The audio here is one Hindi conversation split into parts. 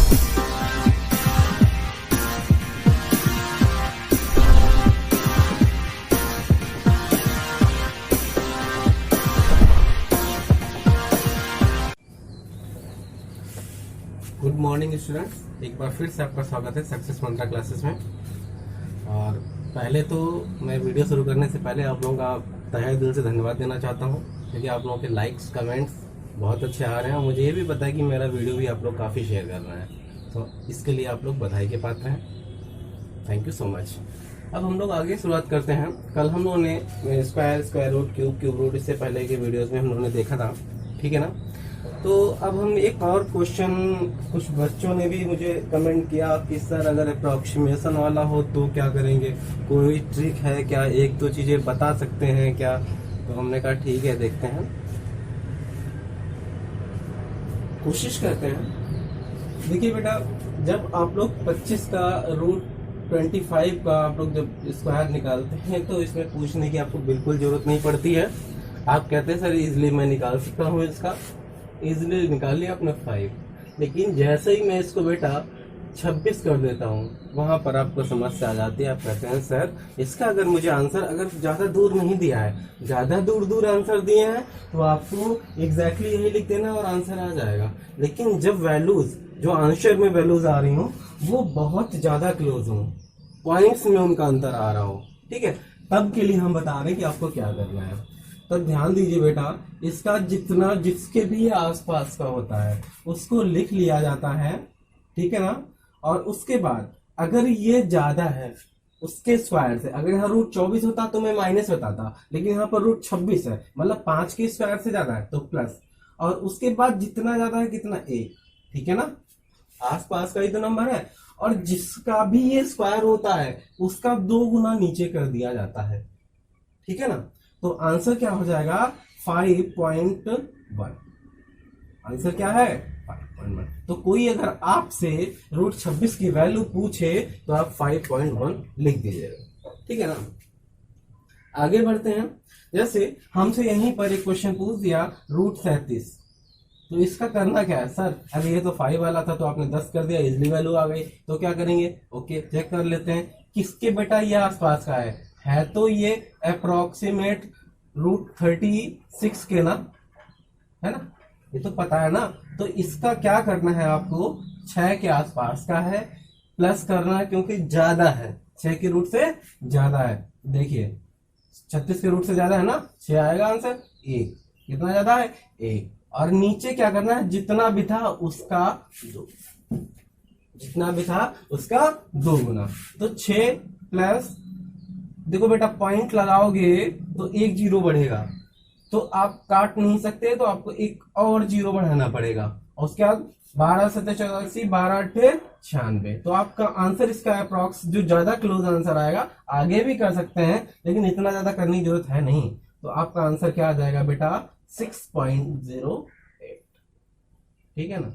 गुड मॉर्निंग स्टूडेंट्स, एक बार फिर से आपका स्वागत है सक्सेस मंत्रा क्लासेस में। और पहले तो मैं वीडियो शुरू करने से पहले आप लोगों का तहे दिल से धन्यवाद देना चाहता हूं, क्योंकि आप लोगों के लाइक्स कमेंट्स बहुत अच्छे आ रहे हैं और मुझे ये भी पता है कि मेरा वीडियो भी आप लोग काफ़ी शेयर कर रहे हैं, तो इसके लिए आप लोग बधाई के पात्र हैं। Thank you so much. अब हम लोग आगे शुरुआत करते हैं। कल हम लोगों ने स्क्वायर रूट क्यूब रूट इससे पहले के वीडियोज़ में हम लोगों ने देखा था, ठीक है ना। तो अब हम एक और क्वेश्चन, कुछ बच्चों ने भी मुझे कमेंट किया कि सर अगर अप्रोक्सीमेशन वाला हो तो क्या करेंगे, कोई ट्रिक है क्या, एक दो चीजें बता सकते हैं क्या। तो हमने कहा ठीक है, देखते हैं, कोशिश करते हैं। देखिए बेटा, जब आप लोग 25 का रूट 25 का आप लोग जब स्क्वायर निकालते हैं तो इसमें पूछने की आपको बिल्कुल जरूरत नहीं पड़ती है। आप कहते हैं सर इजिली मैं निकाल सकता हूँ, इसका इजिली निकाल लिया आपने 5, लेकिन जैसे ही मैं इसको बेटा 26 कर देता हूँ वहां पर आपको समस्या आ जाती है। आप कहते हैं सर इसका अगर मुझे आंसर अगर ज्यादा दूर नहीं दिया है, ज्यादा दूर आंसर दिए हैं तो आपको एग्जैक्टली यही लिख देना और आंसर आ जाएगा। लेकिन जब वैल्यूज जो आंसर में वैल्यूज आ रही हो वो बहुत ज्यादा क्लोज हो, पॉइंट्स में उनका अंतर आ रहा हो, ठीक है, तब के लिए हम बता रहे हैं कि आपको क्या करना है। तो ध्यान दीजिए बेटा, इसका जितना जिसके भी आसपास का होता है उसको लिख लिया जाता है, ठीक है ना। और उसके बाद अगर ये ज्यादा है उसके स्क्वायर से, अगर यहाँ रूट 24 होता तो मैं माइनस बताता, लेकिन यहाँ पर रूट 26 है, मतलब 5 के स्क्वायर से ज्यादा है तो प्लस, और उसके बाद जितना ज्यादा है कितना 1, ठीक है ना, आसपास का ही तो नंबर है। और जिसका भी ये स्क्वायर होता है उसका 2 गुना नीचे कर दिया जाता है, ठीक है ना। तो आंसर क्या हो जाएगा 5.1। आंसर क्या है 5.1। तो कोई अगर आपसे रूट 26 की वैल्यू पूछे तो आप 5.1 लिख दीजिएगा, ठीक है ना। आगे बढ़ते हैं। जैसे हमसे यहीं पर एक क्वेश्चन पूछ दिया रूट 37, तो इसका करना क्या है सर, अगर ये तो 5 वाला था तो आपने 10 कर दिया, इजली वैल्यू आ गई, तो क्या करेंगे, ओके चेक कर लेते हैं किसके बेटा ये आसपास का है तो ये अप्रोक्सीमेट रूट 36 के ना, है ना, ये तो पता है ना। तो इसका क्या करना है आपको, 6 के आसपास का है, प्लस करना है क्योंकि ज्यादा है, 6 के रूट से ज्यादा है। देखिए 36 के रूट से ज्यादा है ना, 6 आएगा आंसर 1, कितना ज्यादा है 1। और नीचे क्या करना है, जितना भी था उसका 2, जितना भी था उसका 2 गुना। तो 6 प्लस, देखो बेटा पॉइंट लगाओगे तो 1 जीरो बढ़ेगा, तो आप काट नहीं सकते, तो आपको एक और जीरो बढ़ाना पड़ेगा। और उसके बाद 12 7 84, 12 8 96। तो आपका आंसर इसका अप्रॉक्स जो ज्यादा क्लोज आंसर आएगा, आगे भी कर सकते हैं लेकिन इतना ज्यादा करने की जरूरत है नहीं। तो आपका आंसर क्या आ जाएगा बेटा 6.08, ठीक है ना।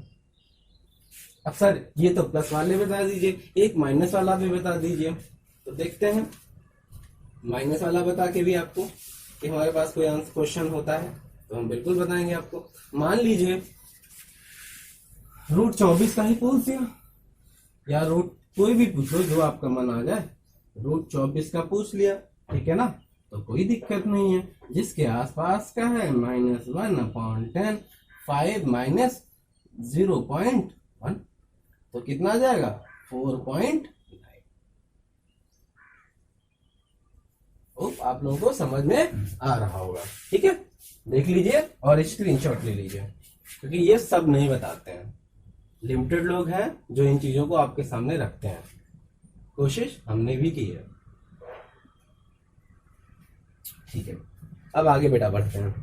अब सर ये तो प्लस वाले बता दीजिए, एक माइनस वाला भी बता दीजिए। तो देखते हैं, माइनस वाला बता के भी आपको कि हमारे पास कोई आंसर क्वेश्चन होता है तो हम बिल्कुल बताएंगे आपको। मान लीजिए रूट 24 का ही पूछ दिया, या रूट कोई भी पूछो जो आपका मन आ जाए, रूट 24 का पूछ लिया, ठीक है ना, तो कोई दिक्कत नहीं है। जिसके आसपास का है -1/10, 5 माइनस 0.1, तो कितना आ जाएगा 4.9। आप लोगों को समझ में आ रहा होगा, ठीक है, देख लीजिए और स्क्रीनशॉट ले लीजिए, क्योंकि ये सब नहीं बताते हैं, लिमिटेड लोग हैं जो इन चीजों को आपके सामने रखते हैं। कोशिश हमने भी की है, ठीक है। अब आगे बेटा बढ़ते हैं।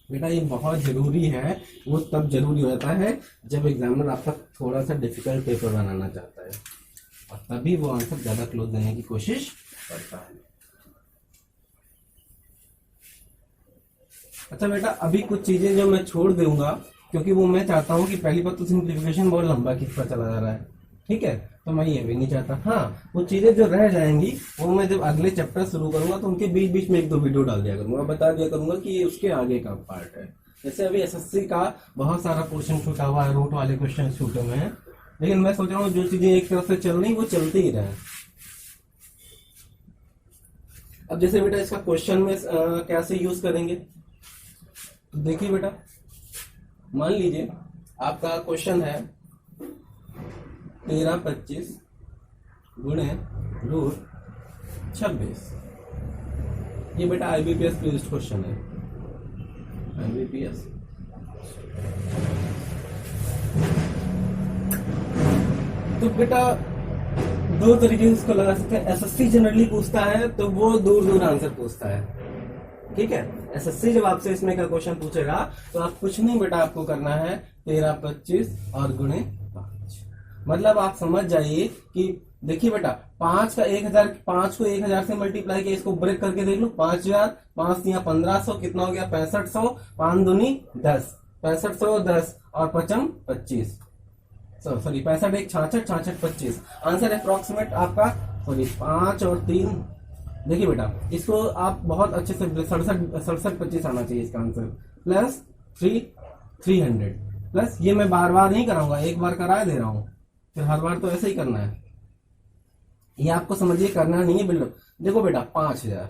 बेटा ये बहुत जरूरी है, वो तब जरूरी होता है जब एग्जामिनर आपका थोड़ा सा डिफिकल्ट पेपर बनाना चाहता है, और तभी वो आंसर ज्यादा क्लोज देने की कोशिश करता है। अच्छा बेटा, अभी कुछ चीजें जो मैं छोड़ दूंगा, क्योंकि वो मैं चाहता हूं कि पहली बात तो सिंप्लीफिकेशन बहुत लंबा खिंचता चला जा रहा है, ठीक है, तो मैं ये भी नहीं चाहता। हाँ, वो चीजें जो रह जाएंगी वो मैं जब अगले चैप्टर शुरू करूंगा तो उनके बीच बीच में एक दो वीडियो डाल दिया करूंगा, बता दिया करूंगा कि ये उसके आगे का पार्ट है। जैसे अभी एसएससी का बहुत सारा क्वेश्चन छूटा हुआ है, रूट वाले क्वेश्चन छूटे हुए हैं, लेकिन मैं सोच रहा हूँ जो चीजें एक तरफ से चल रही वो चलती ही रहे। अब जैसे बेटा इसका क्वेश्चन में कैसे यूज करेंगे, तो देखिए बेटा, मान लीजिए आपका क्वेश्चन है 1325 गुणे रूट 26। ये बेटा आईबीपीएस बेस्ड क्वेश्चन है, आईबीपीएस। तो बेटा दो तरीके से इसको लगा सकते हैं। एसएससी जनरली पूछता है तो वो दूर दूर आंसर पूछता है, ठीक है। एसएससी जब आपसे इसमें का क्वेश्चन पूछेगा तो आप कुछ नहीं बेटा, आपको करना है 1325 और गुणे 5। मतलब आप समझ जाइए कि देखिए बेटा 5 का 1000, 5 को 1000 से मल्टीप्लाई किया, इसको ब्रेक करके देख लो, 5000, 5 दिया 1500, कितना हो गया 6500, 5 दूनी 10, 6500 10 और 55 25, सॉरी 65 1 66, 66 25। आंसर अप्रोक्सीमेट आपका, सॉरी 5 और 3, देखिए बेटा इसको आप बहुत अच्छे से 67 25 आना चाहिए इसका आंसर, प्लस 300 प्लस, ये मैं बार बार नहीं कराऊंगा, एक बार करा दे रहा हूं, फिर हर बार तो ऐसे ही करना है। ये आपको समझिए करना नहीं है बिल्कुल। देखो बेटा 5000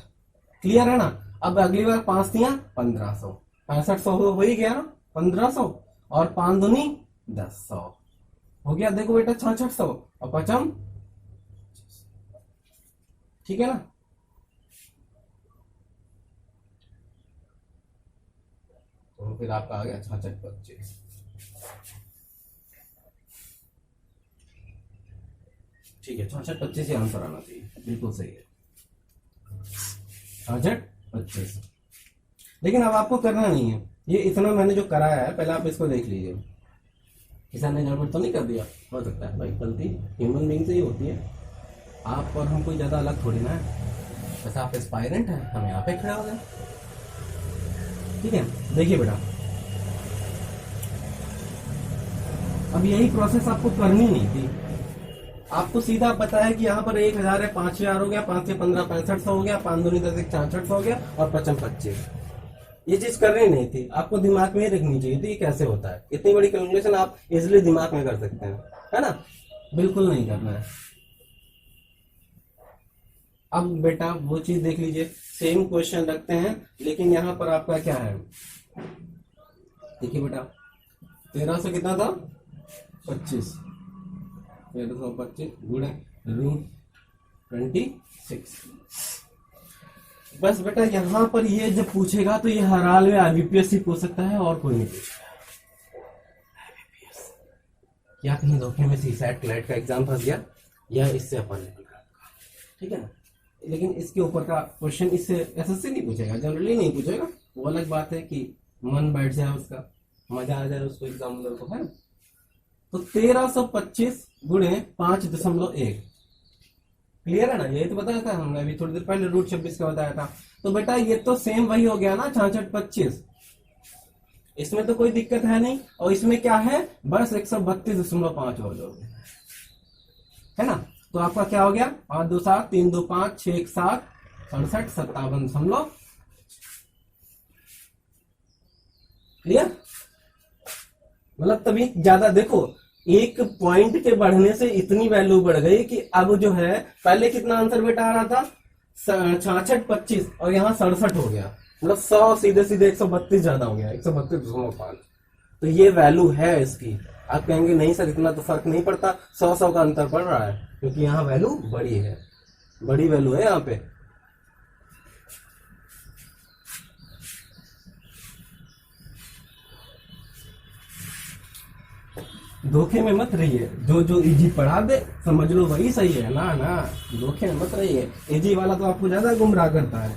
क्लियर है ना। अब अगली बार 5 दिया 1500, 6500 हो ही गया ना, 1500 और 5 दूनी 1000 हो गया। देखो बेटा 6600 और 55, ठीक है ना। तो फिर आपका आ गया 66 25। ठीक है, 66 25 ही आंसर आना चाहिए, बिल्कुल सही है, 66 25। लेकिन अब आपको करना नहीं है, ये इतना मैंने जो कराया है पहले आप इसको देख लीजिए, किसान ने गड़बड़ तो नहीं कर दिया, हो सकता है भाई, गलती ह्यूमन बीइंग से ही होती है। आप और हम कोई ज्यादा अलग थोड़ी ना है, बस आप एस्पायरेंट हैं, हम यहाँ पे खड़े हो गए, ठीक है। देखिए बेटा अब यही प्रोसेस आपको करनी नहीं थी, आपको सीधा पता है कि यहाँ पर 1000 है, 5000 हो गया, 5 से 15 6500 हो गया, 5 दूनी 10 6600 हो गया और 55 25। ये चीज करनी नहीं थी, आपको दिमाग में ही रखनी चाहिए थी कैसे होता है। इतनी बड़ी कैलकुलेशन आप इजिली दिमाग में कर सकते हैं, है ना, बिल्कुल नहीं करना है। अब बेटा वो चीज देख लीजिए, सेम क्वेश्चन रखते हैं, लेकिन यहाँ पर आपका क्या है, देखिए बेटा 1300 कितना था 25, 1325 गुणे रूट 26। बस बेटा यहां पर ये जब पूछेगा तो ये हर हाल में आईबीपीएस ही पूछ सकता है और कोई नहीं पूछेगा। या कहीं धोखे में सीसैट क्लैट का एग्जाम फंस गया, या इससे अपन निकल रहा, ठीक है ना। लेकिन इसके ऊपर का क्वेश्चन इससे एसएससी नहीं पूछेगा, जनरली नहीं पूछेगा, वो अलग बात है कि मन बैठ जाए उसका, मजा आ जाए उसको एग्जामिनर को, है। तो 1325 गुणे 5.1, क्लियर है ना, यही तो बताया था हमने अभी थोड़ी देर पहले, रूट 26 का बताया था। तो बेटा ये तो सेम वही हो गया ना 66 25, इसमें तो कोई दिक्कत है नहीं, और इसमें क्या है बस 132.5 और जोड़, है ना। तो आपका क्या हो गया 5 2 7 3 2 5 6 1 7 67 57., क्लियर। मतलब तभी ज्यादा देखो, एक पॉइंट के बढ़ने से इतनी वैल्यू बढ़ गई कि अब जो है, पहले कितना आंसर बेटा आ रहा था 66 25 और यहाँ 67 हो गया, मतलब 100 सीधे सीधे 132 ज्यादा हो गया, 132.5। तो ये वैल्यू है इसकी। आप कहेंगे नहीं सर इतना तो फर्क नहीं पड़ता, 100 का अंतर पड़ रहा है, क्योंकि यहाँ वैल्यू बड़ी है, बड़ी वैल्यू है यहाँ पे। धोखे में मत रहिए, जो जो इजी पढ़ा दे समझ लो वही सही है ना, ना धोखे में मत रहिए। इजी वाला तो आपको ज्यादा गुमराह करता है,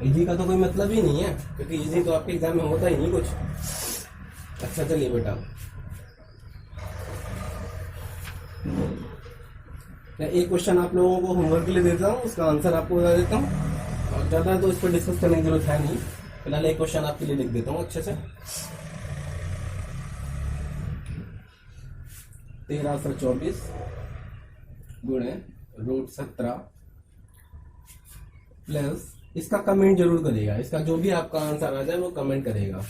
इजी का तो कोई मतलब ही नहीं है, क्योंकि इजी तो आपके एग्जाम में होता ही नहीं कुछ। अच्छा चलिए बेटा, मैं एक क्वेश्चन आप लोगों को होमवर्क के लिए देता हूँ, उसका आंसर आपको बता देता हूँ, और ज्यादा तो इस पर डिस्कस करने की जरूरत है नहीं। फिलहाल एक क्वेश्चन आपके लिए लिख देता हूँ अच्छे से। 1324 गुणे √17 प्लस, इसका कमेंट जरूर करेगा, इसका जो भी आपका आंसर आ जाए वो कमेंट करेगा।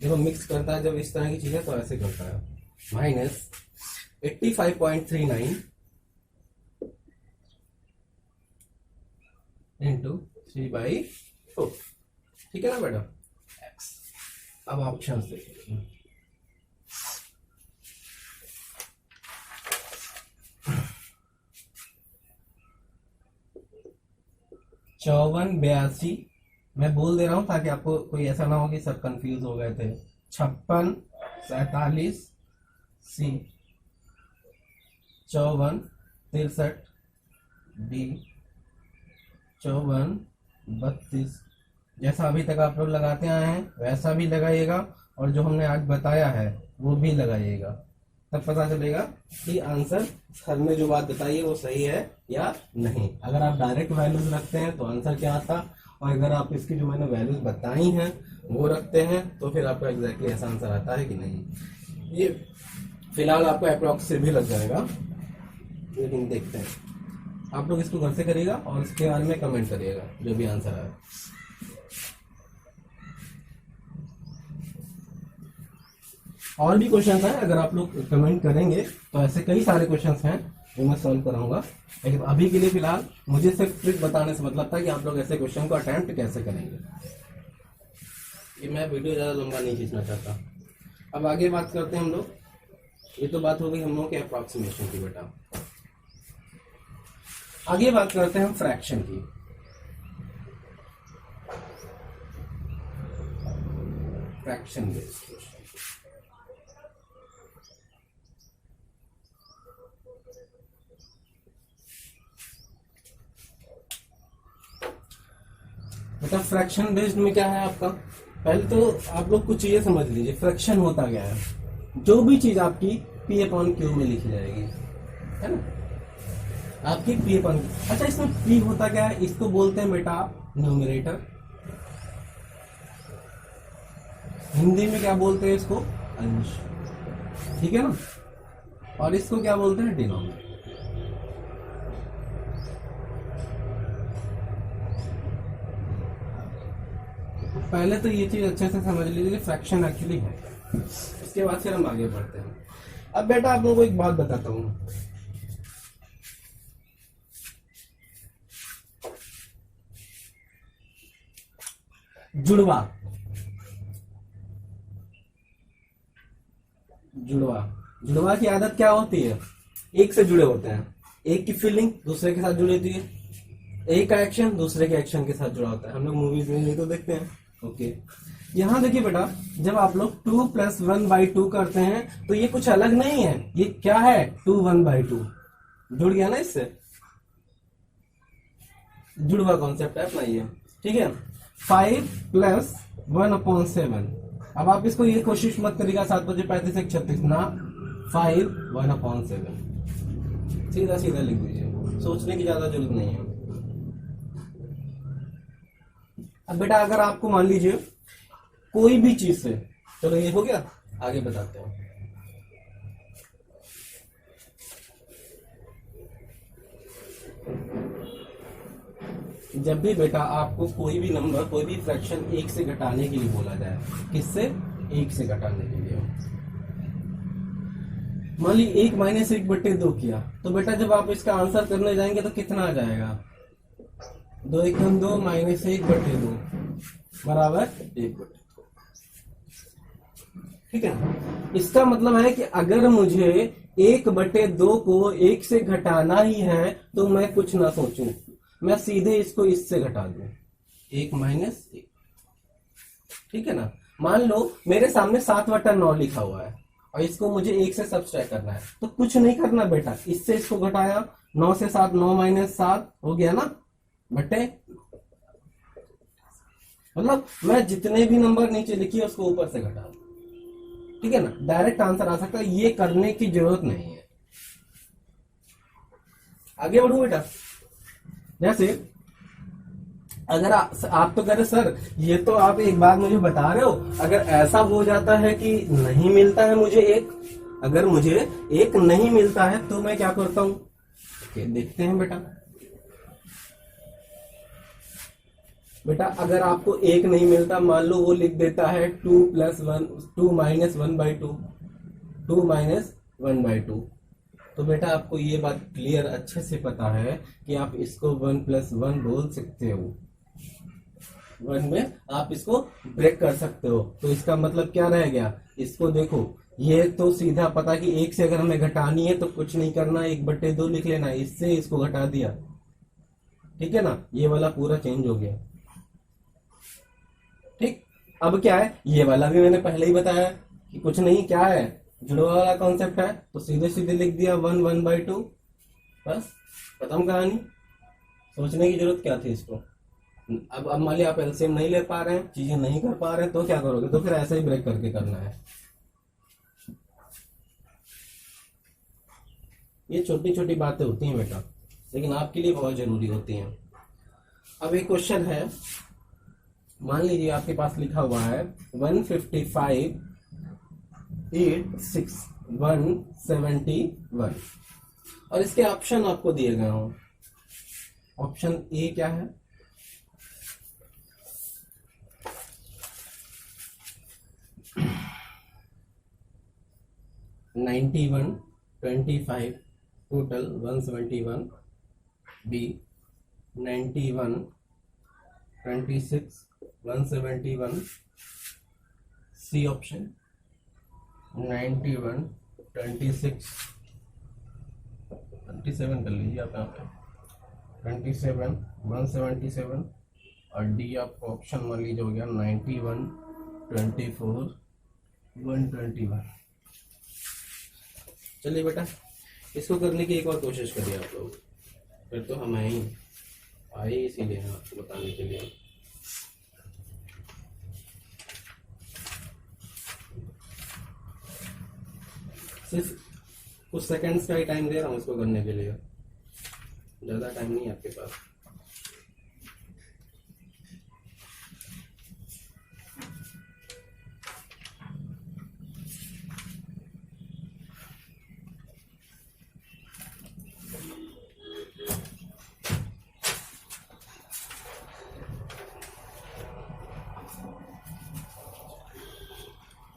देखो मिक्स करता है जब इस तरह की चीजें तो ऐसे करता है, माइनस 85.39 इंटू 3/4, ठीक है ना बेटा x। अब ऑप्शन देखिए, चौवन 82, मैं बोल दे रहा हूं ताकि आपको कोई ऐसा ना हो कि सब कंफ्यूज हो गए थे। 56 47 सी 54 63 डी 54 32, जैसा अभी तक आप लोग लगाते आए हैं वैसा भी लगाइएगा और जो हमने आज बताया है वो भी लगाइएगा, तब पता चलेगा कि आंसर सर ने जो बात बताई है वो सही है या नहीं। अगर आप डायरेक्ट वैल्यूज रखते हैं तो आंसर क्या आता, और अगर आप इसकी जो मैंने वैल्यूज बताई हैं वो रखते हैं तो फिर आपका एग्जैक्टली ऐसा आंसर आता है कि नहीं। ये फिलहाल आपको अप्रॉक्स से भी लग जाएगा, लेकिन देखते हैं। आप लोग इसको घर से करिएगा और इसके बारे में कमेंट करिएगा जो भी आंसर आए। और भी क्वेश्चंस हैं, अगर आप लोग कमेंट करेंगे तो ऐसे कई सारे क्वेश्चंस हैं जो मैं सॉल्व कराऊंगा, लेकिन अभी के लिए फिलहाल मुझे सिर्फ ट्रिक बताने से मतलब था कि आप लोग ऐसे क्वेश्चन को अटेम्प्ट कैसे करेंगे। ये मैं वीडियो ज्यादा लंबा नहीं खींचना चाहता। अब आगे बात करते हैं हम लोग, ये तो बात हो गई हम लोग के अप्रोक्सीमेशन की बेटा। आगे बात करते हैं हम फ्रैक्शन की। फ्रैक्शन बेस्ड क्वेश्चन, मतलब फ्रैक्शन बेस्ड में क्या है आपका, पहले तो आप लोग कुछ चीजें समझ लीजिए। फ्रैक्शन होता क्या है, जो भी चीज आपकी P/Q में लिखी जाएगी, है ना, आपकी P/Q। अच्छा इसमें P होता क्या है, इसको बोलते हैं बेटा न्यूमरेटर, हिंदी में क्या बोलते हैं इसको, अंश, ठीक है ना, और इसको क्या बोलते हैं, डिनोमिनेटर। पहले तो ये चीज अच्छे से समझ लीजिए फ्रैक्शन एक्चुअली है, इसके बाद फिर हम आगे बढ़ते हैं। अब बेटा आप लोगों को एक बात बताता हूं, जुड़वा जुड़वा जुड़वा की आदत क्या होती है, एक से जुड़े होते हैं, एक की फीलिंग दूसरे के साथ जुड़ी होती है, एक का एक्शन दूसरे के एक्शन के साथ जुड़ा होता है। हम लोग मूवीज में ये तो देखते हैं। ओके, यहाँ देखिए बेटा, जब आप लोग 2 + 1/2 करते हैं तो ये कुछ अलग नहीं है, ये क्या है, 2 1/2 जुड़ गया ना, इससे जुड़वा कॉन्सेप्ट है अपना ये, ठीक है। 5 + 1/7, अब आप इसको ये कोशिश मत करिएगा 7 बजे 35 1 36 ना, 5 1/7 सीधा सीधा लिख दीजिए, सोचने की ज्यादा जरूरत नहीं है। अब बेटा अगर आपको मान लीजिए कोई भी चीज से, चलो ये हो गया, आगे बताते हैं। जब भी बेटा आपको कोई भी नंबर, कोई भी फ्रैक्शन 1 से घटाने के लिए बोला जाए, किससे, 1 से घटाने के लिए, मान ली 1 - 1/2 किया, तो बेटा जब आप इसका आंसर करने जाएंगे तो कितना आ जाएगा, 2 × 2 - 1/2 बराबर 1/2, ठीक है। इसका मतलब है कि अगर मुझे 1/2 को 1 से घटाना ही है तो मैं कुछ ना सोचूं, मैं सीधे इसको इससे घटा दूं, 1 - 1, ठीक है ना। मान लो मेरे सामने 7/9 लिखा हुआ है और इसको मुझे 1 से सब्सट्रैक्ट करना है, तो कुछ नहीं करना बेटा, इससे इसको घटाया, 9 से 7 9 - 7 हो गया ना, बटे, मतलब मैं जितने भी नंबर नीचे लिखी है उसको ऊपर से घटा दूं, ठीक है ना, डायरेक्ट आंसर आ सकता है, ये करने की जरूरत नहीं है। आगे बढ़ू बेटा, जैसे अगर आप तो कह रहे सर ये तो आप एक बात मुझे बता रहे हो, अगर ऐसा हो जाता है कि नहीं मिलता है मुझे एक, अगर मुझे एक नहीं मिलता है तो मैं क्या करता हूं, देखते हैं बेटा अगर आपको एक नहीं मिलता, मान लो वो लिख देता है 2 माइनस 1/2, 2 माइनस 1/2, तो बेटा आपको ये बात क्लियर अच्छे से पता है कि आप इसको 1+1 बोल सकते हो, 1 में आप इसको ब्रेक कर सकते हो। तो इसका मतलब क्या रह गया, इसको देखो, ये तो सीधा पता कि एक से अगर हमें घटानी है तो कुछ नहीं करना, 1/2 लिख लेना, इससे इसको घटा दिया, ठीक है ना, ये वाला पूरा चेंज हो गया। ठीक, अब क्या है, ये वाला भी मैंने पहले ही बताया कि कुछ नहीं, क्या है, जुड़वा वाला कॉन्सेप्ट है, तो सीधे सीधे लिख दिया 1/2, बस खत्म कहानी, सोचने की जरूरत क्या थी इसको। अब मान लिया आप एलसीएम नहीं ले पा रहे हैं, चीजें नहीं कर पा रहे हैं, तो क्या करोगे, तो फिर ऐसे ही ब्रेक करके करना है। ये छोटी छोटी बातें होती हैं बेटा, लेकिन आपके लिए बहुत जरूरी होती हैं। अब एक क्वेश्चन है, मान लीजिए आपके पास लिखा हुआ है 155 8 6 171 और इसके ऑप्शन आपको दिए गए हों। ऑप्शन ए क्या है, (91 25 टोटल 171), बी 91 26 171, सी ऑप्शन 91 26 27 कर लीजिए आप यहाँ पे 27 177 और डी आपको ऑप्शन मान लीजिए हो गया 91 24 121। चलिए बेटा इसको करने की एक और कोशिश करिए आप लोग, फिर तो हम आए इसीलिए आपको बताने के लिए। सिर्फ कुछ सेकंड्स का ही टाइम दे रहा हूँ इसको करने के लिए, ज्यादा टाइम नहीं है आपके पास।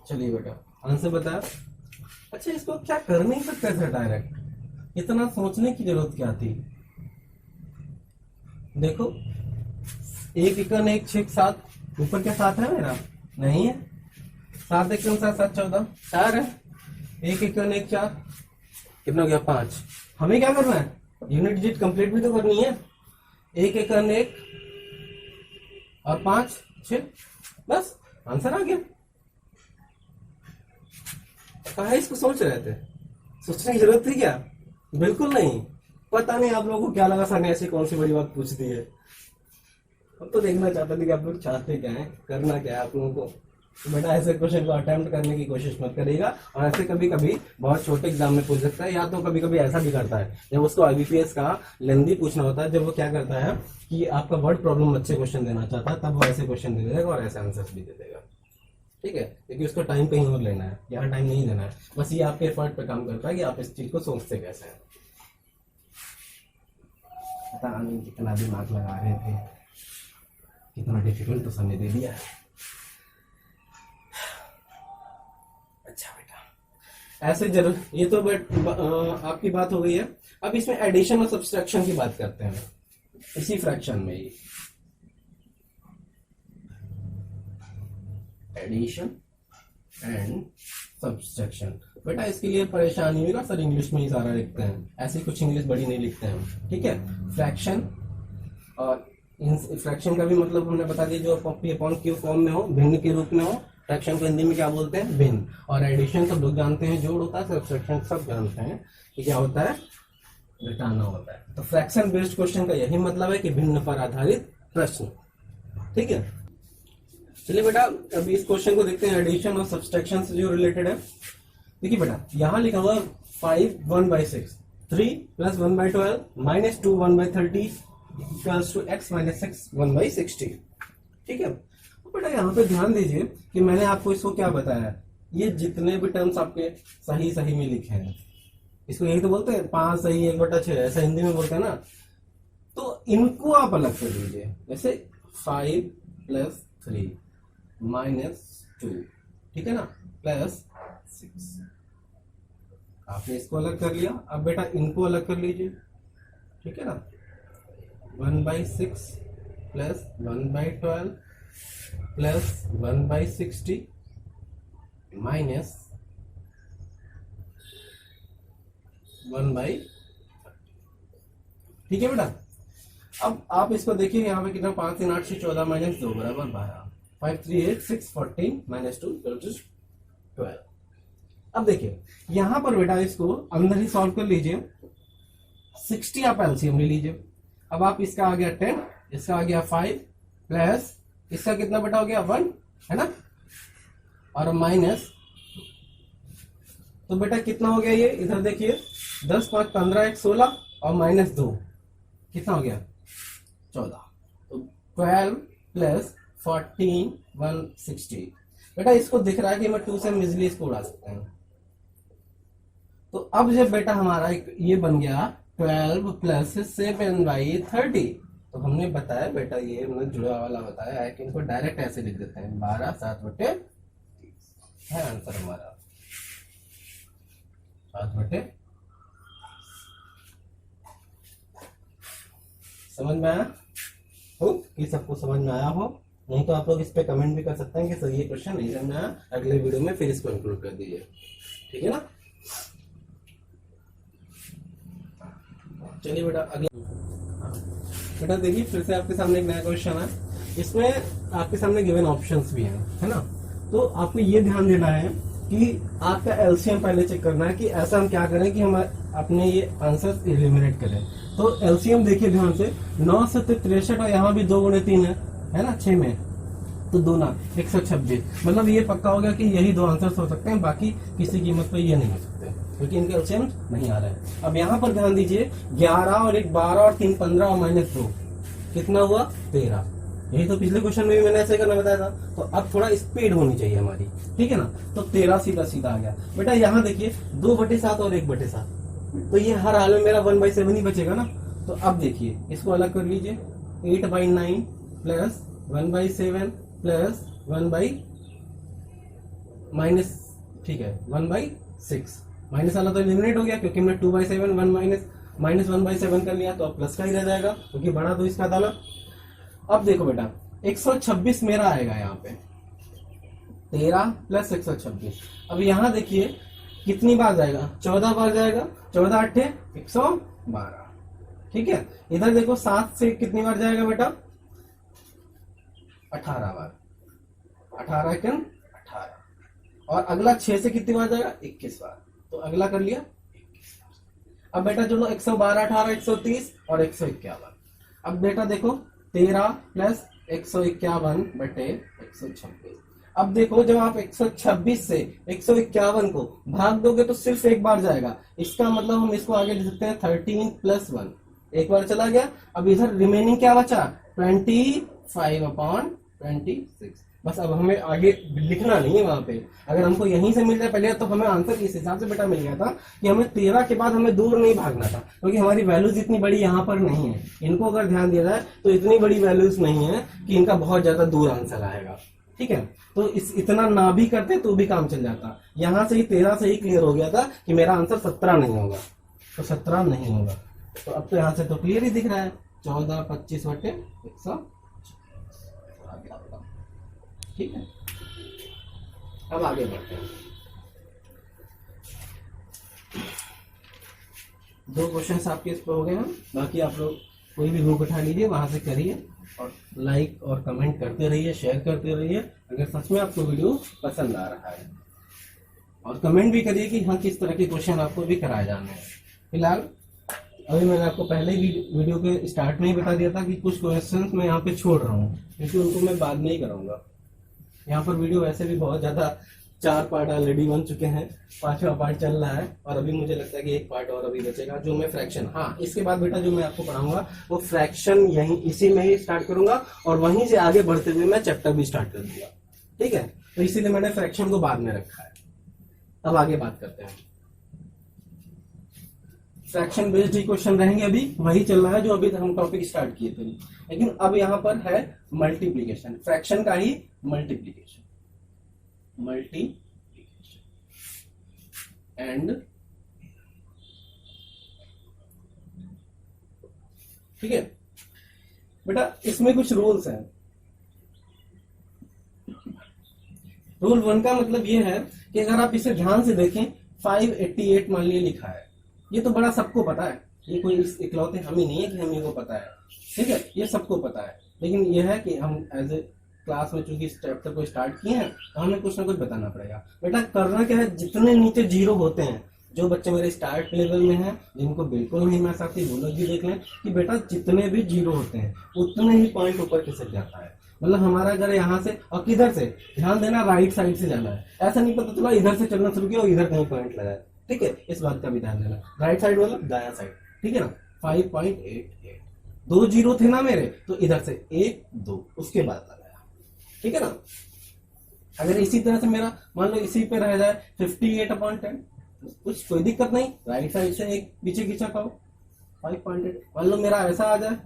चलिए बेटा आंसर बता। अच्छा इसको क्या कर नहीं सकते थे डायरेक्ट, इतना सोचने की जरूरत क्या थी। देखो 1 एकन 1 6 7, ऊपर क्या 7 है मेरा, नहीं है, 7 एकन 7 7 14 4 है, 1 एकन 1 4, कितना हो गया 5। हमें क्या करना है, यूनिट डिजिट कंप्लीट भी तो करनी है, 1 एकन 1 और 5 6, बस आंसर आ गया। कहा इसको सोच रहे थे, सोचने की जरूरत थी क्या, बिल्कुल नहीं। पता नहीं आप लोगों को क्या लगा सर ने ऐसी कौन सी बड़ी बात पूछ दी है। अब तो देखना चाहता था कि आप लोग चाहते क्या है, करना क्या है आप लोगों को। तो बेटा ऐसे क्वेश्चन को अटेम्प्ट करने की कोशिश मत करिएगा, और ऐसे कभी कभी बहुत छोटे एग्जाम में पूछ सकता है, या तो कभी कभी ऐसा भी करता है जब उसको आईबीपीएस का लेंदी पूछना होता है, जब वो क्या करता है कि आपका वर्ड प्रॉब्लम अच्छे क्वेश्चन देना चाहता है, तब वो ऐसे क्वेश्चन दे देगा और ऐसे आंसर भी दे देगा, ठीक है, क्योंकि उसको टाइम कहीं और लेना है, यहाँ टाइम नहीं देना है। बस ये आपके एफर्ट पे काम करता है कि आप इस चीज को सोचते कैसे हैं। पता नहीं कितना दिमाग लगा रहे थे, कितना डिफिकल्ट तो समय दे दिया है। अच्छा बेटा ऐसे जरूर, ये तो आपकी बात हो गई है। अब इसमें एडिशन और सब्सट्रैक्शन की बात करते हैं, इसी फ्रैक्शन में ही एडिशन एंड सब्सट्रैक्शन। बेटा इसके लिए परेशानी होगा, सर इंग्लिश में ही सारा लिखते हैं, ऐसी कुछ इंग्लिश बड़ी नहीं लिखते हैं, ठीक है। फ्रैक्शन और फ्रैक्शन का भी मतलब हमने बता दिया, जो पी अपॉन क्यू फॉर्म में हो, भिन्न के रूप में हो। फ्रैक्शन को हिंदी में क्या बोलते हैं, भिन्न। और एडिशन सब लोग जानते हैं जोड़ होता है, सब्सट्रैक्शन सब जानते हैं कि क्या होता है, घटाना होता है। तो फ्रैक्शन बेस्ड क्वेश्चन का यही मतलब है कि भिन्न पर आधारित प्रश्न, ठीक है। चलिए बेटा अभी इस क्वेश्चन को देखते हैं, एडिशन और सब्सट्रैक्शन से जो रिलेटेड है। देखिए बेटा यहाँ लिखा हुआ 5 1/6, 3 + 1/12 -2 1/30 इक्वल्स टू x माइनस 6 1/60। ठीक है, तो बेटा यहाँ पे ध्यान दीजिए कि मैंने आपको इसको क्या बताया, ये जितने भी टर्म्स आपके सही सही में लिखे हैं, इसको यही तो बोलते हैं 5 सही 1/6, ऐसा हिंदी में बोलते हैं ना, तो इनको आप अलग कर दीजिए। जैसे 5 + 3 -2, ठीक है ना, +6, आपने इसको अलग कर लिया। अब बेटा इनको अलग कर लीजिए, ठीक है ना, 1/6 + 1/12 + 1/60 माइनस 1/30। ठीक है बेटा, अब आप इसको देखिए यहाँ पे कितना, 5 3 8 6 14 - 2 = 12, 5 3 8 6 14 -2 = 12। अब देखिए यहां पर बेटा इसको अंदर ही सॉल्व कर लीजिए। 60 आप एलसीएम ले लीजिए। अब आप इसका आ गया 10, इसका आ गया 5 प्लस इसका कितना बेटा हो गया 1, है ना, और माइनस, तो बेटा कितना हो गया ये, इधर देखिए 10 5 15 1 16 और -2 कितना हो गया 14, तो 12 + 14 160। बेटा इसको दिख रहा है कि मैं 2 से इजिली इसको उड़ा सकते हैं। तो अब जब बेटा हमारा ये बन गया 12 + 7/30, तो हमने बताया बेटा, ये हमने जुड़ा वाला बताया है कि इनको डायरेक्ट ऐसे लिख देते हैं 12 7/30 है आंसर हमारा 7/30। समझ में आया हो कि सबको समझ में आया हो? नहीं तो आप लोग इस पे कमेंट भी कर सकते हैं कि सर ये क्वेश्चन नहीं समझ में आया, अगले वीडियो में फिर इसको इंक्लूड कर दीजिए, ठीक है ना। चलिए बेटा अगला, बेटा देखिए फिर से आपके सामने एक नया क्वेश्चन है, इसमें आपके सामने गिवन ऑप्शंस भी हैं, है ना। तो आपको ये ध्यान देना है कि आपका एलसीएम पहले चेक करना है कि ऐसा हम क्या करें कि हम अपने ये आंसर एलिमिनेट करें। तो एलसीएम देखिए ध्यान से, 9 से 63 और यहाँ भी 2 × 3 है ना 6 में, तो 2 ना 126, मतलब ये पक्का हो गया कि यही 2 आंसर्स हो सकते हैं, बाकी किसी कीमत पर ये नहीं हो सकते क्योंकि इनके एलसीएम नहीं आ रहे हैं। अब यहाँ पर ध्यान दीजिए 11 और 1 12 और 3 15 और -2 कितना हुआ 13, यही तो पिछले क्वेश्चन में भी मैंने ऐसे करना बताया था। तो अब थोड़ा स्पीड होनी चाहिए हमारी, ठीक है ना। तो 13 सीधा सीधा आ गया। बेटा यहाँ देखिए 2/7 और 1/7, तो ये हर हाल में मेरा 1/7 ही बचेगा ना। तो अब देखिए इसको अलग कर लीजिए, 8/9 + 1/7 + 1/6 माइनस वाला तो एलिमिनेट हो गया क्योंकि हमने 2/7 -1/7 कर लिया, तो अब प्लस का ही रह जाएगा क्योंकि बड़ा तो इसका था ना। अब देखो बेटा 126 मेरा आएगा यहाँ पे, 13 + 126। अब यहाँ देखिए कितनी बार जाएगा, 14 बार जाएगा, 14 8 112, ठीक है। इधर देखो 7 से कितनी बार जाएगा बेटा 18 बार, 18 × 18, और अगला 6 से कितनी बार जाएगा 21 बार, तो अगला कर लिया 21। अब बेटा चलो 112 18 130 और 151। अब बेटा देखो 13 + 151/126। अब देखो जब आप 126 से 151 को भाग दोगे तो सिर्फ एक बार जाएगा, इसका मतलब हम इसको आगे लिख सकते हैं 13 + 1, एक बार चला गया। अब इधर रिमेनिंग क्या बचा 25/26। बस अब हमें आगे लिखना नहीं है वहां पे, अगर हमको यहीं से मिल जाए पहले तो हमें आंसर इस हिसाब से बेटा मिल गया था कि हमें 13 के बाद हमें दूर नहीं भागना था, क्योंकि हमारी वैल्यूज इतनी बड़ी यहाँ पर नहीं है। इनको अगर ध्यान दिया जाए तो इतनी बड़ी वैल्यूज नहीं है कि इनका बहुत ज्यादा दूर आंसर आएगा, ठीक है। तो इतना ना भी करते तो भी काम चल जाता। यहां से ही 13 से ही क्लियर हो गया था कि मेरा आंसर 17 नहीं होगा, तो 17 नहीं होगा। तो अब तो यहां से तो क्लियर ही दिख रहा है 14 25/100, ठीक है। अब आगे बढ़ते हैं, 2 क्वेश्चंस आपके इस पर हो गए हैं। बाकी आप लोग कोई भी बुक उठा लीजिए, वहां से करिए और लाइक और कमेंट करते रहिए, शेयर करते रहिए अगर सच में आपको वीडियो पसंद आ रहा है, और कमेंट भी करिए कि हाँ किस तरह के क्वेश्चन आपको भी कराए जाने हैं। फिलहाल अभी मैंने आपको पहले ही वीडियो के स्टार्ट में ही बता दिया था कि कुछ क्वेश्चंस मैं यहाँ पे छोड़ रहा हूँ क्योंकि उनको मैं बाद में ही कराऊंगा। यहाँ पर वीडियो वैसे भी बहुत ज्यादा 4 पार्ट ऑलरेडी बन चुके हैं, 5वां पार्ट चल रहा है और अभी मुझे लगता है कि एक पार्ट और अभी बचेगा जो मैं फ्रैक्शन, हाँ इसके बाद बेटा जो मैं आपको पढ़ाऊंगा वो फ्रैक्शन यहीं इसी में ही स्टार्ट करूंगा और वहीं से आगे बढ़ते हुए मैं चैप्टर भी स्टार्ट कर दूंगा, ठीक है। तो इसीलिए मैंने फ्रैक्शन को बाद में रखा है। अब आगे बात करते हैं, फ्रैक्शन बेस्ड ही क्वेश्चन रहेंगे, अभी वही चल रहा है जो अभी तक हम टॉपिक स्टार्ट किए थे, लेकिन अब यहां पर है मल्टीप्लीकेशन, फ्रैक्शन का ही मल्टीप्लीकेशन एंड, ठीक है बेटा। इसमें कुछ रूल्स हैं। रूल 1 का मतलब ये है कि अगर आप इसे ध्यान से देखें 588 मान लिया लिखा है, ये तो बड़ा सबको पता है, ये कोई इकलौते हम ही नहीं है कि हम ही को पता है, ठीक है, ये सबको पता है। लेकिन ये है कि हम एज ए क्लास में चूंकि इस चैप्टर को स्टार्ट किए हैं तो हमें कुछ ना कुछ बताना पड़ेगा। बेटा करना क्या है, जितने नीचे जीरो होते हैं, जो बच्चे मेरे स्टार्ट लेवल में हैं जिनको बिल्कुल नहीं मैथ्स आती वो लोग भी देख लें कि बेटा जितने भी जीरो होते हैं उतने ही पॉइंट ऊपर खिसक जाता है। मतलब हमारा अगर यहाँ से और किधर से ध्यान देना, राइट साइड से जाना है, ऐसा नहीं पता चला इधर से चलना शुरू किया और इधर कहीं पॉइंट लगाया, ठीक है, इस बात का भी ध्यान देना। राइट साइड मतलब दाया साइड, ठीक है ना। 5.88 दो जीरो थे ना मेरे, तो इधर से 1 2 उसके बाद लगाया, ठीक है ना। अगर इसी तरह से मेरा मान लो इसी पे रह जाए 58/10, कुछ कोई दिक्कत नहीं, राइट साइड से एक पीछे खींचा पाओ 5.8। मान लो मेरा ऐसा आ जाए,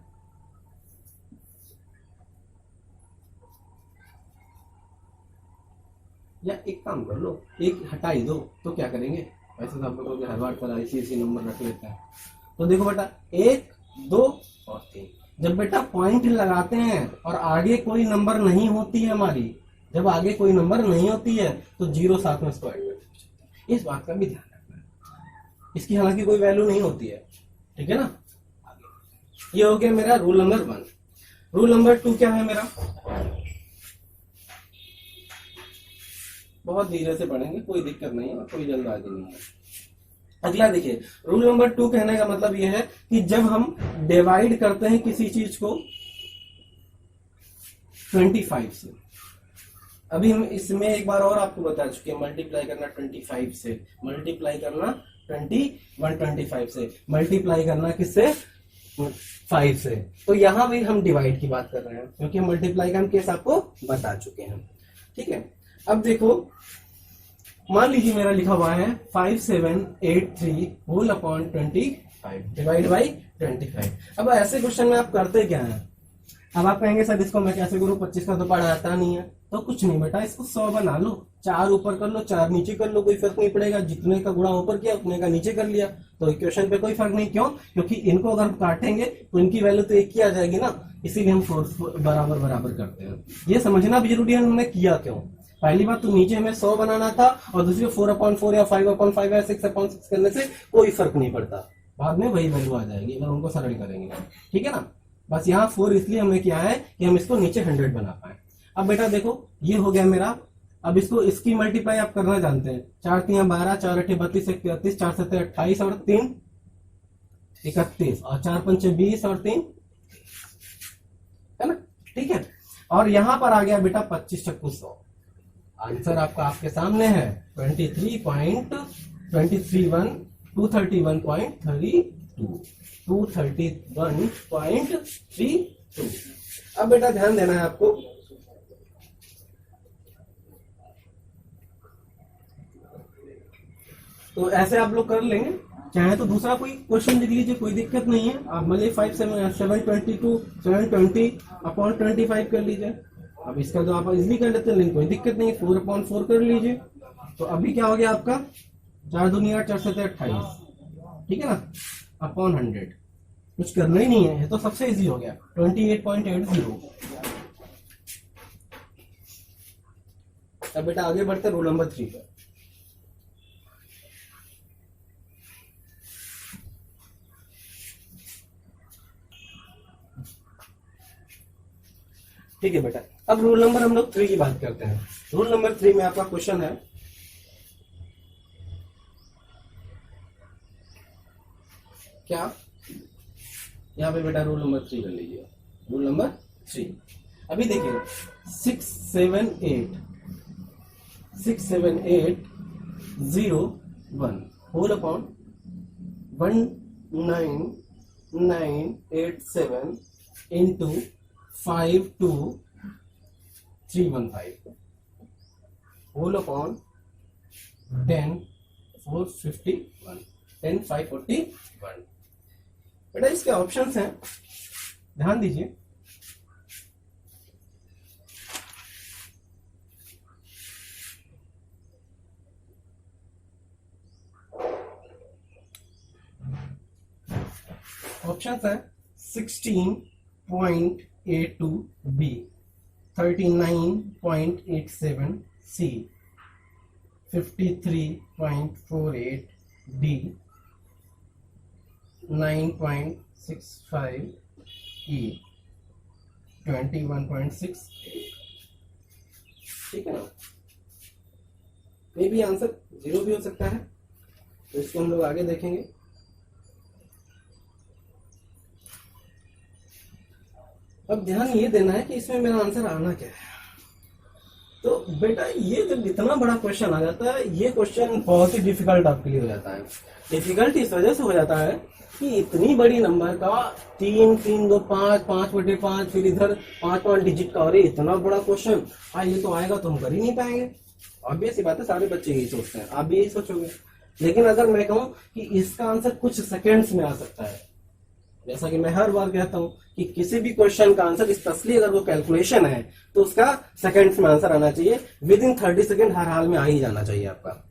या एक काम कर लो, एक हटा ही दो, तो क्या करेंगे, वैसे तो आप लोगों के हर बार पर ऐसी नंबर रख लेते हैं। तो देखो बेटा 1 2 और 3, जब बेटा पॉइंट लगाते हैं और आगे कोई नंबर नहीं होती है हमारी, जब आगे कोई नंबर नहीं होती है तो 0 साथ में स्क्वायर में, इस बात का भी ध्यान रखना है। इसकी हालांकि कोई वैल्यू नहीं होती है, ठीक है ना। आगे ये हो गया मेरा रूल नंबर 1। रूल नंबर 2 क्या है मेरा, बहुत धीरे से पढ़ेंगे, कोई दिक्कत नहीं है, कोई जल्दबाजी नहीं है। अगला देखिए, रूल नंबर 2 कहने का मतलब यह है कि जब हम डिवाइड करते हैं किसी चीज को 25 से, अभी हम इसमें एक बार और आपको बता चुके हैं, मल्टीप्लाई करना 25 से, मल्टीप्लाई करना 125 से, मल्टीप्लाई करना किससे 5 से। तो यहां भी हम डिवाइड की बात कर रहे हैं क्योंकि हम मल्टीप्लाई का हम केस आपको बता चुके हैं, ठीक है। अब देखो मान लीजिए मेरा लिखा हुआ है 5783 होल अपॉन 25 डिवाइड बाई 25। अब ऐसे क्वेश्चन में आप करते क्या है, अब आप कहेंगे सर इसको मैं कैसे करूं, 25 का तो पढ़ा आता नहीं है। तो कुछ नहीं बेटा, इसको 100 बना लो, 4 ऊपर कर लो 4 नीचे कर लो, कोई फर्क नहीं पड़ेगा, जितने का गुणा ऊपर किया उतने का नीचे कर लिया, तो इक्वेशन पे कोई फर्क नहीं। क्यों, क्योंकि इनको अगर हम काटेंगे तो इनकी वैल्यू तो एक ही आ जाएगी ना, इसीलिए हम बराबर बराबर करते हैं। ये समझना भी जरूरी है हमने किया क्यों। पहली बात तो नीचे हमें 100 बनाना था और दूसरी 4/4 या 5/5 या 6/6 करने से कोई फर्क नहीं पड़ता, बाद में वही वैल्यू आ जाएगी अगर उनको सरल करेंगे, ठीक है ना। बस यहाँ 4 इसलिए हमने किया है कि हम इसको नीचे 100 बना पाए। अब बेटा देखो ये हो गया मेरा, अब इसको इसकी मल्टीप्लाई आप करना जानते हैं, 4 3 12, 4 8 32, 1 33, 4 7 28 और 3 31 और 4 5 20 और 3, है ना, ठीक है। और यहां पर आ गया बेटा 25 × 100, आंसर आपका आपके सामने है 231.32। अब बेटा ध्यान देना है आपको, तो ऐसे आप लोग कर लेंगे, चाहे तो दूसरा कोई क्वेश्चन लिख लीजिए, कोई दिक्कत नहीं है। आप मतलब 722/25 कर लीजिए। अब इसका तो आप इजिली कर लेते हैं, लेकिन कोई दिक्कत नहीं है, 4/4 कर लीजिए। तो अभी क्या हो गया आपका 4 दूनी 8 4 7 28, ठीक है ना, अपॉन 100, कुछ करना ही नहीं है, ये तो सबसे इजी हो गया 28.80। अब बेटा आगे बढ़ते रूल नंबर 3 पर। ठीक है बेटा, अब रूल नंबर हम लोग 3 की बात करते हैं। रूल नंबर 3 में आपका क्वेश्चन है, क्या, यहां पे बेटा रूल नंबर 3 कर लीजिए। रूल नंबर 3 अभी देखिए 6 7 8 67801 whole upon 19987 into 52315 whole upon 10541 बेटा इसके ऑप्शंस हैं, ध्यान दीजिए। ऑप्शन है 16.82B, 39.87C, 53.48D, 9.65E, 21.68। ठीक है ना। मे भी आंसर 0 भी हो सकता है, तो इसको हम लोग आगे देखेंगे। अब ध्यान ये देना है कि इसमें मेरा आंसर आना क्या है। तो बेटा ये जब इतना बड़ा क्वेश्चन आ जाता है, ये क्वेश्चन बहुत ही डिफिकल्ट आपके लिए हो जाता है। डिफिकल्ट इस वजह से हो जाता है कि इतनी बड़ी नंबर का 3 3 2 5 5/5, फिर इधर 5 डिजिट का, और इतना बड़ा क्वेश्चन ये तो आएगा तो हम कर ही नहीं पाएंगे। ऑब्वियस सी बात है, सारे बच्चे यही सोचते हैं, आप भी यही सोचोगे। लेकिन अगर मैं कहूं कि इसका आंसर कुछ सेकेंड्स में आ सकता है, जैसा कि मैं हर बार कहता हूं कि किसी भी क्वेश्चन का आंसर स्पेशली अगर वो कैलकुलेशन है तो उसका सेकंड्स में आंसर आना चाहिए, विद इन 30 सेकेंड हर हाल में आ ही जाना चाहिए आपका।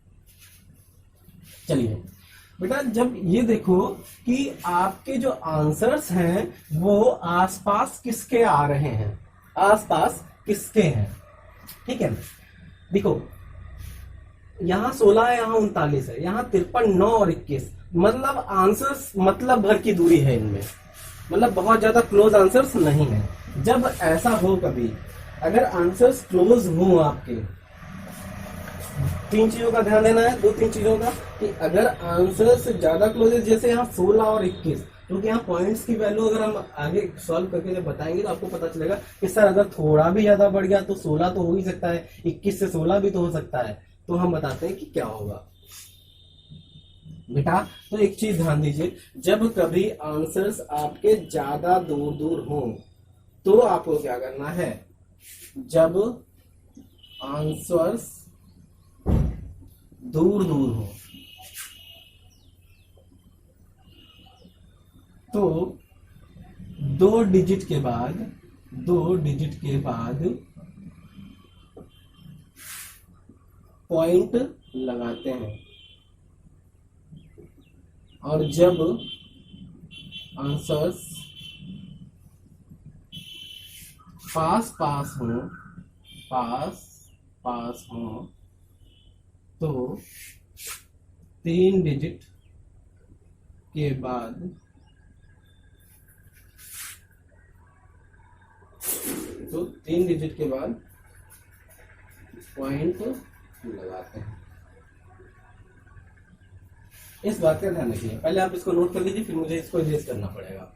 चलिए बेटा, जब ये देखो कि आपके जो आंसर्स हैं वो आसपास किसके आ रहे हैं, आसपास किसके हैं, ठीक है। देखो यहाँ 16 है, यहाँ 39 है, यहाँ 53, 9 और 21, मतलब आंसर्स मतलब भर की दूरी है इनमें, मतलब बहुत ज्यादा क्लोज आंसर्स नहीं है। जब ऐसा हो कभी, अगर आंसर्स क्लोज हो आपके, 3 चीजों का ध्यान देना है, 2-3 चीजों का, कि अगर आंसर्स ज्यादा क्लोज है, जैसे यहाँ 16 और 21, क्योंकि यहाँ पॉइंट्स की वैल्यू अगर हम आगे सॉल्व करके जब बताएंगे तो आपको पता चलेगा कि सर अगर थोड़ा भी ज्यादा बढ़ गया तो 16 तो हो ही सकता है, 21 से 16 भी तो हो सकता है। तो हम बताते हैं कि क्या होगा बेटा। तो एक चीज ध्यान दीजिए, जब कभी आंसर्स आपके ज्यादा दूर दूर हो तो आपको क्या करना है, जब आंसर्स दूर दूर हो तो 2 डिजिट के बाद पॉइंट लगाते हैं, और जब आंसर्स पास हो तो 3 डिजिट के बाद पॉइंट लगाते हैं। इस बात का ध्यान रखिए, पहले आप इसको नोट कर लीजिए, फिर मुझे इसको इरेज करना पड़ेगा।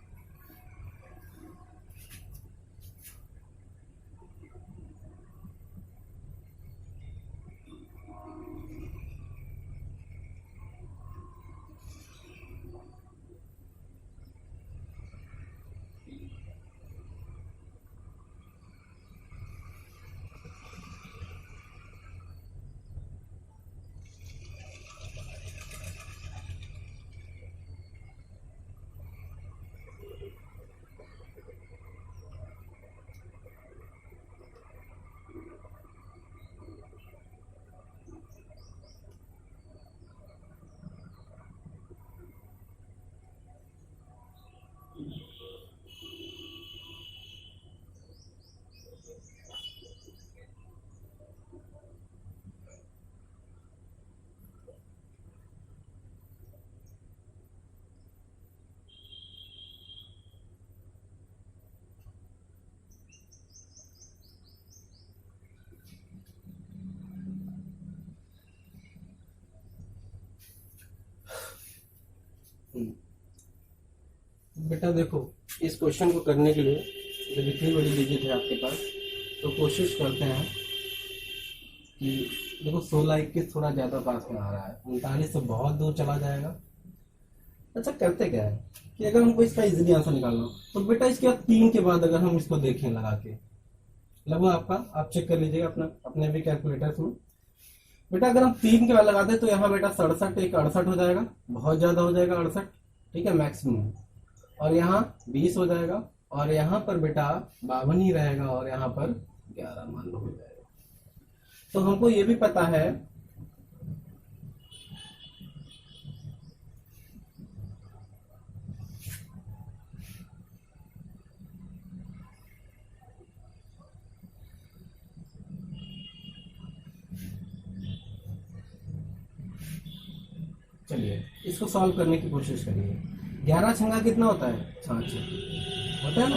बेटा देखो, इस क्वेश्चन को करने के लिए जब इतनी बड़ी डिजिट है आपके पास, तो कोशिश करते हैं देखो 16 21 थोड़ा ज्यादा पास में आ रहा है, 39 से बहुत दूर चला जाएगा। अच्छा करते क्या है कि अगर हमको इसका इजीली आंसर निकालना हो तो बेटा इसके बाद 3 के बाद अगर हम इसको देखें लगा के, लगभग आपका आप चेक कर लीजिएगा अपने भी कैलकुलेटर्स में। बेटा अगर हम 3 के बाद लगाते हैं तो यहाँ बेटा 67 एक 68 हो जाएगा, बहुत ज्यादा हो जाएगा 68, ठीक है मैक्सिमम। और यहाँ 20 हो जाएगा, और यहाँ पर बेटा 52 ही रहेगा, और यहाँ पर 11 मान लो हो जाएगा। तो हमको ये भी पता है चलिए इसको सॉल्व करने की कोशिश करिए। 11 छंगा कितना होता है 66 होता है ना,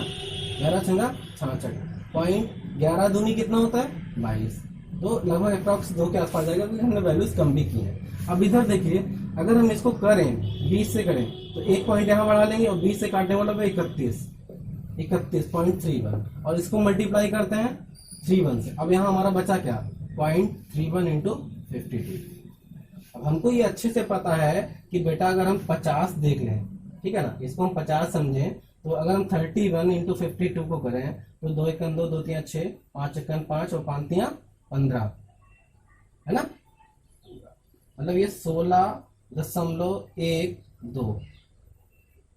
11 छंगा 66 पॉइंट 11 दूनी कितना होता है 22, तो लगभग अप्रॉक्स 2 के आसपास जाएगा क्योंकि हमने वैल्यूज कम भी की है। अब इधर देखिए अगर हम इसको करें 20 से करें तो एक पॉइंट यहाँ बढ़ा लेंगे और 20 से काटने वाला 31.31 और इसको मल्टीप्लाई करते हैं 31 से। अब यहाँ हमारा बचा क्या 0.31 इंटू 52। अब हमको ये अच्छे से पता है कि बेटा अगर हम 50 देख लें, ठीक है ना, इसको हम 50 समझें, तो अगर हम 31 इंटू 52 को करें तो 2 1 2 2 3 6 5 1 5 और 5 3 15 है ना, मतलब ये 16.12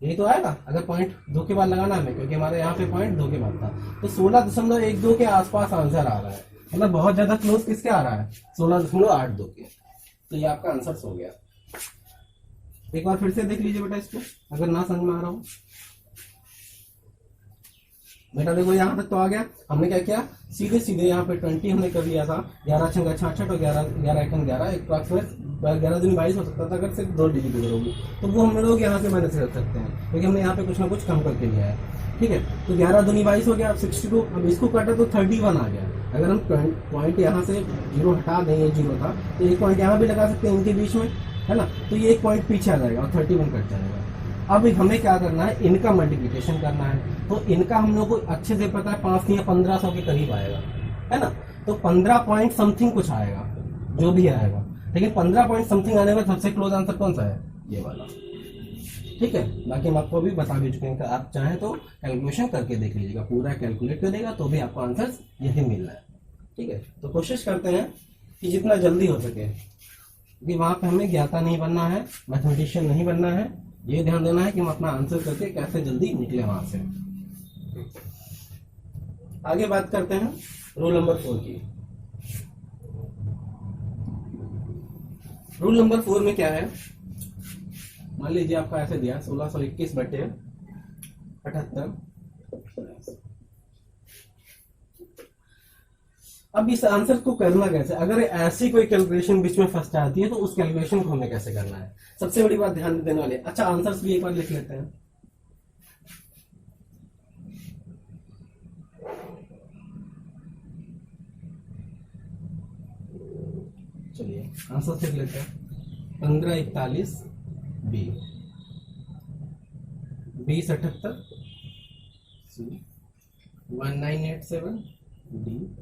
यही तो आएगा अगर पॉइंट 2 के बाद लगाना हमें, क्योंकि हमारे यहाँ पे पॉइंट 2 के बाद था। तो 16.12 के आसपास आंसर आ रहा है, मतलब बहुत ज्यादा क्लोज किसके आ रहा है 16.82 के। तो ये आपका आंसर हो गया। एक बार फिर से देख लीजिए बेटा इसको अगर ना समझ में आ रहा हो। बेटा देखो यहाँ तक तो आ गया, हमने क्या किया सीधे सीधे यहाँ पे 20 हमने कर लिया था, 11 छंगा 66 और 11 11 11 एक 11 दूनी 22 हो सकता था अगर सिर्फ 2 डिजिट इधर होगी, तो वो हम लोग यहाँ से माइनस कर सकते हैं क्योंकि हमने यहाँ पे कुछ ना कुछ कम करके लिया है, ठीक है। तो 11 दूनी 22 हो गया, अब 62, अब इसको काटा तो 31 आ गया। अगर हम पॉइंट यहाँ से 0 हटा दें, ये 0 था तो एक पॉइंट यहाँ भी लगा सकते हैं इनके बीच में, है ना, तो ये एक पॉइंट पीछे आ जाएगा और 31 कट जाएगा। अब हमें क्या करना है इनका मल्टीप्लिकेशन करना है, तो इनका हम लोग को अच्छे से पता है 5 या 1500 के करीब आएगा, है ना, तो 15 पॉइंट समथिंग कुछ आएगा जो भी आएगा, लेकिन 15 पॉइंट समथिंग आने में सबसे क्लोज आंसर कौन सा है ये वाला, ठीक है। बाकी हम आपको अभी बता भी चुके हैं, आप चाहें तो कैलकुलेशन करके देख लीजिएगा, पूरा कैलकुलेट करेगा तो भी आपको आंसर यही मिल रहा है, ठीक है। तो कोशिश करते हैं कि जितना जल्दी हो सके, क्योंकि वहां पे हमें ज्ञाता नहीं बनना है, मैथमेटिशियन नहीं बनना है, ये ध्यान देना है कि हम अपना आंसर करके कैसे जल्दी निकले वहां से। आगे बात करते हैं रूल नंबर 4 की। रूल नंबर 4 में क्या है, मान लीजिए आपका ऐसे दिया 1621/78। अब इस आंसर को करना कैसे, अगर ऐसी कोई कैलकुलेशन बीच में फंस जाती है तो उस कैलकुलेशन को हमें कैसे करना है, सबसे बड़ी बात ध्यान देने वाले। अच्छा आंसर्स भी एक बार लिख लेते हैं। चलिए आंसर लिख लेते हैं 1541 बी, 2078 सी, 1987 डी,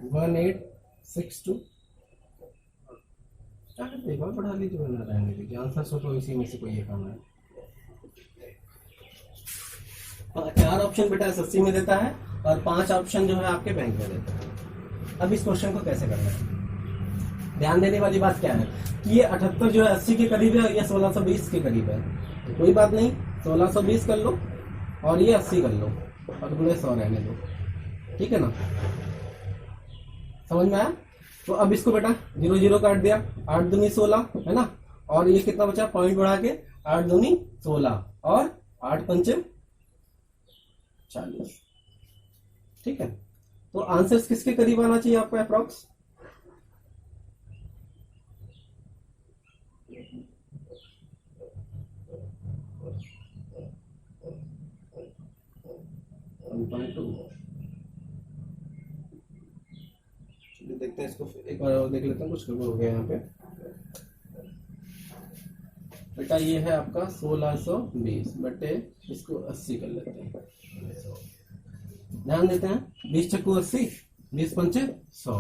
1862 एक बार बढ़ा लीजिए, बना रहने दीजिए, आंसर तो इसी में से कोई एक आना है। 4 ऑप्शन बेटा एसएससी में देता है और 5 ऑप्शन जो है आपके बैंक में देता है। अब इस क्वेश्चन को कैसे करना है, ध्यान देने वाली बात क्या है कि ये 78 जो है 80 के करीब है, ये 1620 के करीब है, तो कोई बात नहीं 1620 कर लो और ये 80 कर लो और पूरे 100 रहने दो, ठीक है ना, समझ में आया। तो अब इसको बेटा 0 0 काट दिया, 8 दूनी 16 है ना, और ये कितना बचा पॉइंट बढ़ा के 8 दूनी 16 और 8 पंचे 40, ठीक है। तो आंसर्स किसके करीब आना चाहिए आपको अप्रॉक्स, देखते हैं इसको एक बार और देख लेते हैं, कुछ गड़बड़ हो गया यहाँ पे बेटा। ये है आपका 1620 बटे इसको 80 कर लेते हैं, ध्यान देते हैं 20 चक्कू 80 20 पंचे 100,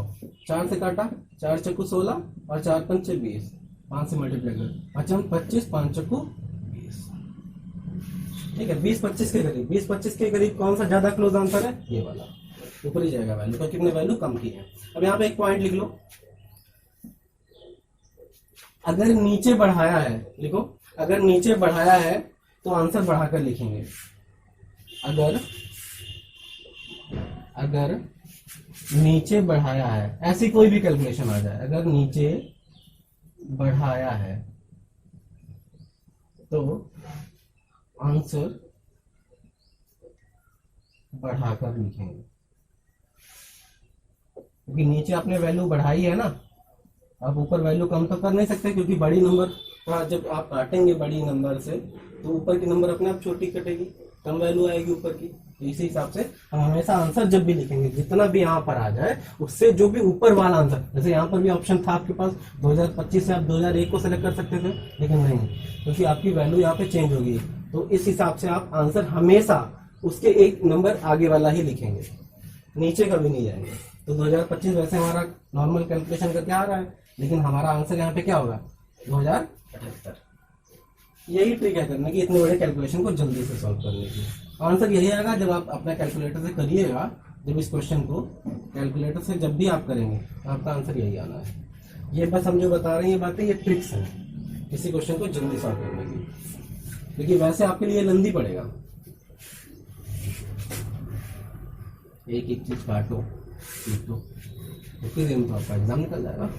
4 से काटा, 4 चक्कू 16 और 4 पंचे 20, 5 से मल्टीप्लाई कर 5 25, 5 चक्कू 20। ठीक है, 20-25 के करीब, 20-25 के करीब कौन सा ज्यादा क्लोज आंसर है? ये वाला, ऊपर ही जाएगा वैल्यू, क्योंकि हमने वैल्यू कम की है। अब यहाँ पे एक पॉइंट लिख लो, अगर नीचे बढ़ाया है, लिखो, अगर नीचे बढ़ाया है तो आंसर बढ़ाकर लिखेंगे। अगर नीचे बढ़ाया है, ऐसी कोई भी कैलकुलेशन आ जाए, अगर नीचे बढ़ाया है तो आंसर बढ़ाकर लिखेंगे, क्योंकि नीचे आपने वैल्यू बढ़ाई है ना, आप ऊपर वैल्यू कम तो कर नहीं सकते, क्योंकि बड़ी नंबर का जब आप काटेंगे बड़ी नंबर से तो ऊपर की नंबर अपने आप छोटी कटेगी, कम वैल्यू आएगी ऊपर की। तो इसी हिसाब से हम हमेशा आंसर जब भी लिखेंगे, जितना भी यहाँ पर आ जाए उससे जो भी ऊपर वाला आंसर, जैसे यहाँ पर भी ऑप्शन था आपके पास 2025 से आप 2001 को सिलेक्ट कर सकते थे, लेकिन नहीं, क्योंकि आपकी वैल्यू यहाँ पे चेंज होगी। तो इस हिसाब से आप आंसर हमेशा उसके एक नंबर आगे वाला ही लिखेंगे, नीचे कभी नहीं जाएंगे। तो 2025 वैसे हमारा नॉर्मल कैलकुलेशन का क्या आ रहा है, लेकिन हमारा आंसर यहाँ पे क्या होगा? 2078। यही ट्रिक है करने की, इतने बड़े कैलकुलेशन को जल्दी से सॉल्व करने की। आंसर यही आएगा जब आप अपने कैलकुलेटर से करिएगा, जब इस क्वेश्चन को कैलकुलेटर से जब भी आप करेंगे तो आपका आंसर यही आना है। ये बस हम जो बता रहे हैं ये बातें, ये ट्रिक्स हैं किसी क्वेश्चन को जल्दी सॉल्व करने की, लेकिन वैसे आपके लिए लंबी पड़ेगा। एक एक चीज काटो, पीटो, उतनी देर में तो आपका एग्जाम निकल जाएगा।